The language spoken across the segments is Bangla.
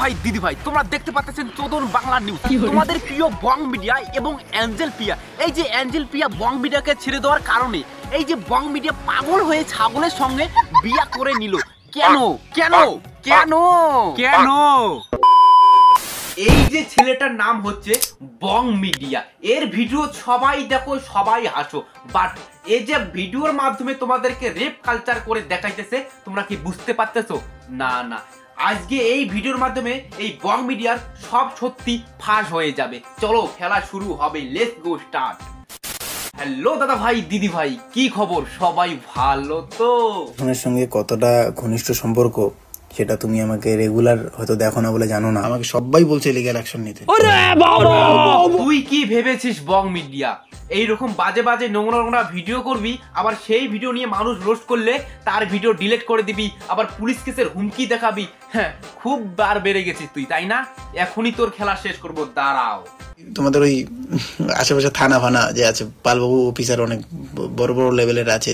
ভাই দিদি ভাই, তোমরা দেখতে পাচ্ছেন চোদন বাংলা নিউজ। তোমাদের প্রিয় বং মিডিয়া এবং অ্যাঞ্জেল পিয়া, এই যে অ্যাঞ্জেল পিয়া বং মিডিয়াকে ছেড়ে দেওয়ার কারণে এই যে বং মিডিয়া পাগল হয়ে ছাগলের সঙ্গে বিয়া করে নিল। কেন কেন কেন কেন? এই যে ছেলেটার নাম হচ্ছে বং মিডিয়া, এর ভিডিও সবাই দেখো, সবাই হাসো, বাট এই যে ভিডিওর মাধ্যমে তোমাদেরকে রেপ কালচার করে দেখাইতেছে, তোমরা কি বুঝতে পারতেছো? না না, আজকে এই ভিডিওর মাধ্যমে এই বং মিডিয়ার সব সত্যি ফাঁস হয়ে যাবে। চলো খেলা শুরু হবে, লেটস গো স্টার্ট। হ্যালো দাদা ভাই দিদি ভাই, কি খবর? সবাই ভালো তো? আপনার সঙ্গে কতটা ঘনিষ্ঠ সম্পর্ক সেটা তুমি আমাকে রেগুলার হয়তো দেখো না বলে জানো না। আমাকে সবাই বলছে লিগ্যাল অ্যাকশন নিতে। তুই কি ভেবেছিস বং মিডিয়া এইরকম বাজে বাজে নোংরা নোংরা ভিডিও করবি, আবার সেই ভিডিও নিয়ে মানুষ রোস্ট করলে তার ভিডিও ডিলিট করে দিবি, আবার পুলিশ কেসের হুমকি দেখাবি? হ্যাঁ, খুব বার বেড়ে গেছিস তুই, তাই না? এখনই তোর খেলা শেষ করবো, দাঁড়াও। তোমাদের ওই আশেপাশে থানা ফানা যে আছে, পালবাবু অফিসার অনেক বড় বড় লেভেলের আছে,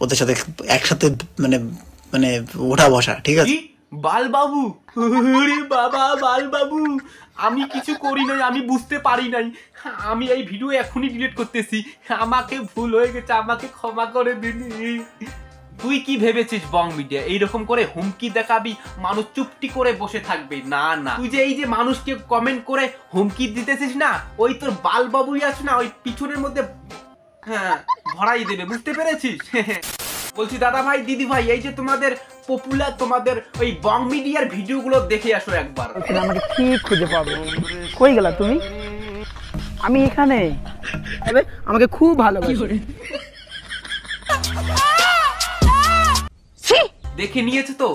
ওদের সাথে একসাথে মানে মানে ওঠা বসা, ঠিক আছে? বালবাবু, বাবা বালবাবু, আমি কিছু করি নাই, আমি বুঝতে পারি নাই, আমি এই ভিডিও এখনই ডিলিট করতেছি, আমাকে ভুল হয়ে গেছে, আমাকে ক্ষমা করে দিন। তুই কি ভেবেছিস বং মিডিয়া এইরকম করে হুমকি দেখাবি, মানুষ চুপটি করে বসে থাকবে? না না, তুই যে এই যে মানুষকে কমেন্ট করে হুমকি দিতেছিস না, ওই তোর বালবাবুই আছে না, ওই পিছনের মধ্যে হ্যাঁ ভরাই দেবে, বুঝতে পেরেছিস? বলছি দাদা ভাই দিদি ভাই, এই যে তোমাদের পপুলার তোমাদের ওই বং মিডিয়ার ভিডিওগুলো দেখে আসো একবার। আমাকে ঠিক খুঁজে পাবে। কই গেলা তুমি? আমি এখানে। আমাকে খুব ভালোবাসো। দেখে নিয়েছো তো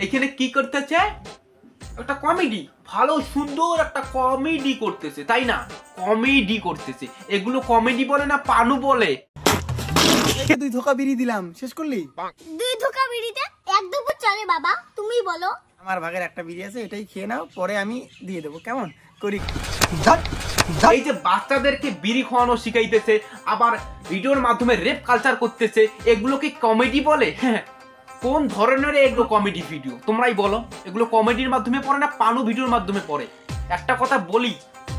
এখানে কি করতেছে? একটা কমেডি, ভালো সুন্দর একটা কমেডি করতেছে, তাই না? কমেডি করতেছে, এগুলো কমেডি বলে না, পানু বলে। দুই ধোকা বিড়ি দিলাম, শেষ করলি? দুই ধোকা বিড়িতে এক দুপুর চলে বাবা, তুমি বলো। আমার ভাগের একটা বিড়ি আছে, এটাই খেয়ে নাও, পরে আমি দিয়ে দেবো, কেমন করি? এই যে বাচ্চাদেরকে বিড়ি খাওয়ানো শিখাইতেছে, আবার ভিডিওর মাধ্যমে রেপ কালচার করতেছে, এগুলো কি কমেডি বলে? হ্যাঁ, কোন ধরনের এগুলো কমেডি ভিডিও তোমরাই বলো? এগুলো কমেডির মাধ্যমে পড়ে না পানু ভিডিওর মাধ্যমে পড়ে? একটা কথা বলি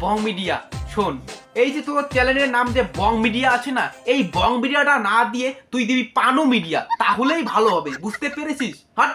বং মিডিয়া, শোন, এই যে তোর চ্যানেলের নাম যে বং মিডিয়া আছে না, এই বং মিডিয়াটা না দিয়ে তুই দিবি পানু মিডিয়া, তাহলেই ভালো হবে, বুঝতে পেরেছিস? হাট।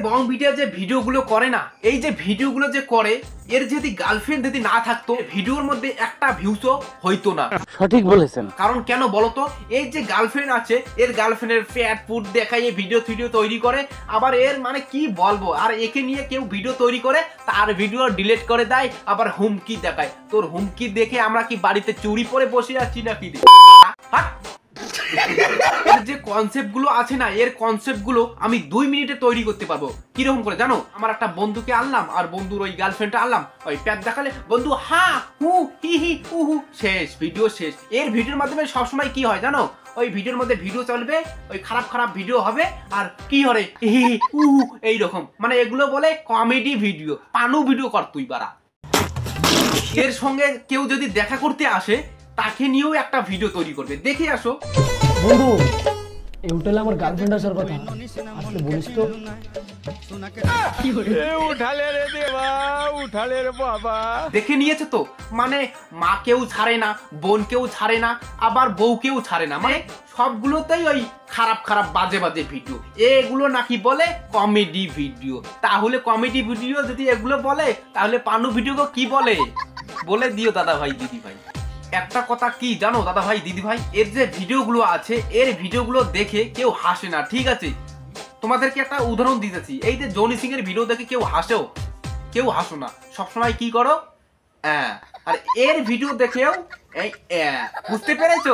বং মিডিয়া যে ভিডিওগুলো করে না, এই যে ভিডিওগুলো যে করে, এর যদি গার্লফ্রেন্ড যদি না থাকতো, ভিডিওর মধ্যে একটা ভিউসও হইতো না। সঠিক বলেছেন। কারণ কেন বলতো? এই যে গার্লফ্রেন্ড আছে, এর গার্লফ্রেন্ডের ফ্যাট ফুড দেখায় ভিডিও তৈরি করে, আবার এর মানে কি বলবো, আর একে নিয়ে কেউ ভিডিও তৈরি করে, তার ভিডিও ডিলিট করে দেয়, আবার হুমকি দেখায়। তোর হুমকি দেখে আমরা কি বাড়িতে চুরি পরে বসে আছি নাকি? এর যে কনসেপ্ট গুলো আছে না, এর কনসেপ্ট গুলো আমি 2 মিনিটে তৈরি করতে পারবো। কিরকম করে জানো? আমার একটা বন্ধুকে আনলাম, আর বন্ধুর ওই গার্লফ্রেন্ডটা আনলাম, ওই প্যাট দেখালে বন্ধু হা হু হি হি উহু, শেষ, ভিডিও শেষ। এর ভিডিওর মাধ্যমে সবসময় কি হয় জানো? ওই ভিডিওর মধ্যে ভিডিও চলবে, ওই খারাপ খারাপ ভিডিও হবে, আর কি হবে হি হি উহু, এইরকম, মানে এগুলো বলে কমেডি ভিডিও। পানু ভিডিও কর তুই বাড়া। এর সঙ্গে কেউ যদি দেখা করতে আসে, তাকে নিয়েও একটা ভিডিও তৈরি করবে, দেখে আসো। বন্ধু, এই হোটেলে আমার গার্লফ্রেন্ড আসার কথা, আসলে বলিস তো। দেখে নিয়েছে তো, মানে মাকেও ছাড়ে না, বোনকেও ছাড়ে না, আবার বউকেও ছাড়ে না, মানে সবগুলোতেই ওই খারাপ খারাপ বাজে বাজে ভিডিও। এগুলো নাকি বলে কমেডি ভিডিও। তাহলে কমেডি ভিডিও যদি এগুলো বলে, তাহলে পানু ভিডিও কি বলে? বলে দিও দাদা ভাই দিদি ভাই। একটা কথা কি জানো দাদা ভাই দিদি ভাই, এর যে ভিডিওগুলো আছে, এর ভিডিওগুলো দেখে কেউ হাসে না, ঠিক আছে? তোমাদেরকে একটা উদাহরণ দিতেছি, এই যে জনি সিং এর ভিডিও দেখে কেউ হাসো? কেউ হাসো না, সবসময় কি করো? আর এর ভিডিও দেখেও এই বুঝতে পেরেছো?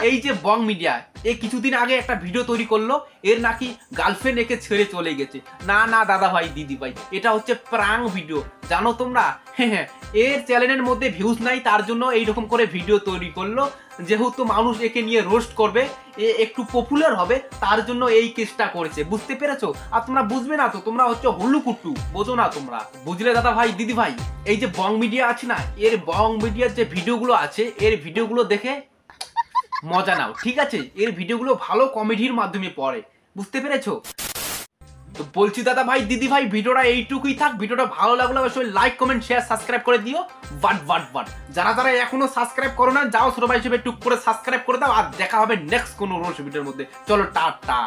এই যে বং মিডিয়া, এ কিছুদিন আগে একটা ভিডিও তৈরি করলো, এর নাকি গার্লফ্রেন্ড একে ছেড়ে চলে গেছে। না না দাদা ভাই দিদি ভাই, এটা হচ্ছে প্রাঙ্ক ভিডিও, জানো তোমরা? এর চ্যানেলের মধ্যে ভিউজ নাই, তার জন্য এইরকম করে ভিডিও তৈরি করলো, যেহেতু মানুষ একে নিয়ে রোস্ট করবে, এ একটু পপুলার হবে, তার জন্য এই কেসটা করেছে, বুঝতে পেরেছো? আর তোমরা বুঝবে না তো, তোমরা হচ্ছে হুল্লুকুট্টু, বোঝো না তোমরা, বুঝলে দাদা ভাই দিদি ভাই? এই যে বং মিডিয়া আছে না, এর বং মিডিয়ার যে ভিডিওগুলো আছে, এর ভিডিওগুলো দেখে মজা নাও, ঠিক আছে? এর ভিডিওগুলো ভালো কমেডির মাধ্যমে পড়ে, বুঝতে পেরেছো? তো বলছি দাদা ভাই দিদি ভাই ভিডিওটা এইটুকুই থাক। ভিডিওটা ভালো লাগলে অবশ্যই লাইক কমেন্ট শেয়ার সাবস্ক্রাইব করে দিও। বাট যারা যারা এখনো সাবস্ক্রাইব করো না যাও ছোট ভাই হিসেবে টুক করে সাবস্ক্রাইব করে দাও। আর দেখা হবে নেক্সট কোনো রোজ ভিডিওর মধ্যে। চলো টাটা।